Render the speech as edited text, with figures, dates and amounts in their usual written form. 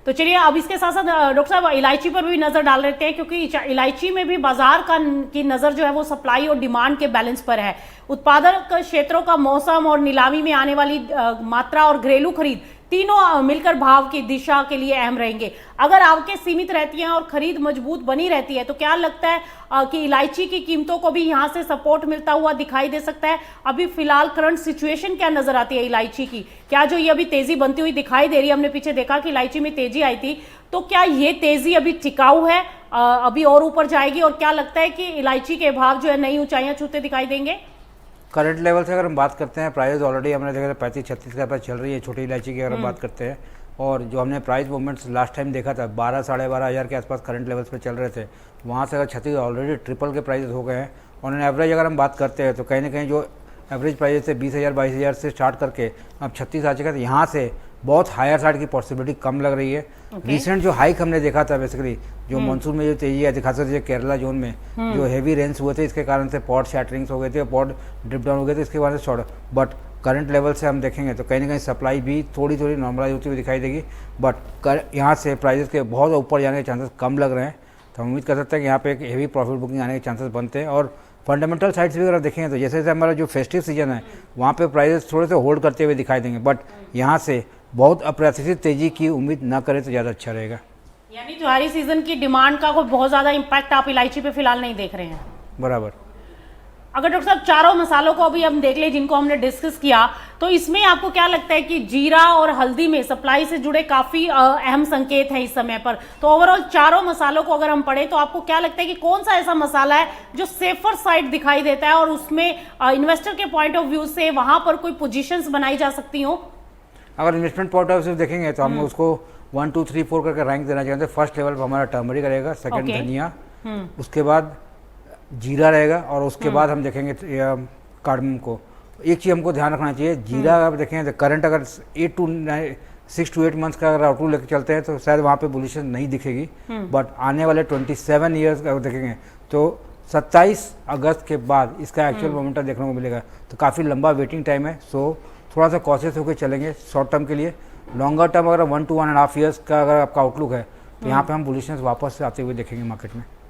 तो चलिए अब इसके साथ साथ डॉक्टर साहब इलायची पर भी नजर डाल लेते हैं, क्योंकि इलायची में भी बाजार की नजर जो है वो सप्लाई और डिमांड के बैलेंस पर है। उत्पादक क्षेत्रों का मौसम और नीलामी में आने वाली मात्रा और घरेलू खरीद तीनों मिलकर भाव की दिशा के लिए अहम रहेंगे। अगर आवकें सीमित रहती हैं और खरीद मजबूत बनी रहती है तो क्या लगता है कि इलायची की कीमतों को भी यहां से सपोर्ट मिलता हुआ दिखाई दे सकता है? अभी फिलहाल करंट सिचुएशन क्या नजर आती है इलायची की? क्या जो ये अभी तेजी बनती हुई दिखाई दे रही है, हमने पीछे देखा कि इलायची में तेजी आई थी, तो क्या ये तेजी अभी टिकाऊ है, अभी और ऊपर जाएगी? और क्या लगता है कि इलायची के भाव जो है नई ऊंचाइयां छूते दिखाई देंगे? करंट लेवल से अगर हम बात करते हैं, प्राइस ऑलरेडी हमने देखा 35-36 के पास चल रही है छोटी इलायची की अगर हम बात करते हैं। और जो हमने प्राइस मूवमेंट्स लास्ट टाइम देखा था 12 साढ़े 12 हज़ार के आसपास करंट लेवल्स पे चल रहे थे, वहाँ से अगर 36 ऑलरेडी ट्रिपल के प्राइस हो गए हैं। और एवरेज अगर हम बात करते हैं तो कहीं ना कहीं जो एवरेज प्राइस थे 20,000 22,000 से स्टार्ट करके अब 36 आ चुका है। तो यहाँ से बहुत हायर साइड की पॉसिबिलिटी कम लग रही है। रिसेंट जो हाइक हमने देखा था बेसिकली जो मानसून में जो तेजी आई थी, खासकर जो केरला जोन में जो हेवी रेन्स हुए थे, इसके कारण से पॉट शैटरिंग्स हो गए थे, पॉट ड्रिप डाउन हो गए थे, इसके बाद से शॉर्ट। बट करंट लेवल से हम देखेंगे तो कहीं ना कहीं सप्लाई भी थोड़ी थोड़ी नॉर्मलाइज होती हुई दिखाई देगी। बट यहाँ से प्राइजेस के बहुत ऊपर जाने के चांसेस कम लग रहे हैं। तो हम उम्मीद कर सकते हैं कि यहाँ पे एक हेवी प्रॉफिट बुकिंग आने के चांसेस बनते हैं। और फंडामेंटल साइड से भी अगर देखेंगे तो जैसे जैसे हमारा जो फेस्टिव सीजन है वहाँ पे प्राइजेस थोड़े से होल्ड करते हुए दिखाई देंगे। बट यहाँ से बहुत अप्रत्याशित तेजी की उम्मीद ना करें तो ज़्यादा अच्छा रहेगा। यानी त्योहारी सीजन की डिमांड का कोई बहुत ज्यादा इम्पैक्ट आप इलायची पे फिलहाल नहीं देख रहे हैं? बराबर। अगर डॉक्टर साहब चारों मसालों को अभी हम देख लें जिनको हमने डिस्कस किया, तो इसमें आपको क्या लगता है कि जीरा और हल्दी में सप्लाई से जुड़े काफी अहम संकेत हैं इस समय पर? तो ओवरऑल चारों मसालों को अगर हम पढ़ें तो आपको क्या लगता है कि कौन सा ऐसा मसाला है जो सेफर साइड दिखाई देता है और उसमें इन्वेस्टर के पॉइंट ऑफ व्यू से वहां पर कोई पोजिशंस बनाई जा सकती हो? अगर इन्वेस्टमेंट पॉइंट ऑफ व्यू से देखेंगे तो हम उसको 1 2 3 4 करके रैंक देना चाहते हैं। फर्स्ट लेवल पर हमारा टर्मरिक रहेगा, सेकंड धनिया, उसके बाद जीरा रहेगा और उसके बाद हम देखेंगे कार्डमम को। एक चीज़ हमको ध्यान रखना चाहिए, जीरा अगर देखें तो करंट अगर 6 to 8 मंथ्स का अगर आउटलुक लेकर चलते हैं तो शायद वहाँ पे बुलिशन नहीं दिखेगी। बट आने वाले 27 ईयर्स अगर देखेंगे तो 27 अगस्त के बाद इसका एक्चुअल मोमेंटम देखने को मिलेगा। तो काफ़ी लंबा वेटिंग टाइम है। सो थोड़ा सा कॉशियस होकर चलेंगे शॉर्ट टर्म के लिए। लॉन्गर टर्म अगर 1 to 1.5 ईयर्स का अगर आपका आउटलुक है तो यहाँ पे हम बुलिशनेस वापस से आते हुए देखेंगे मार्केट में।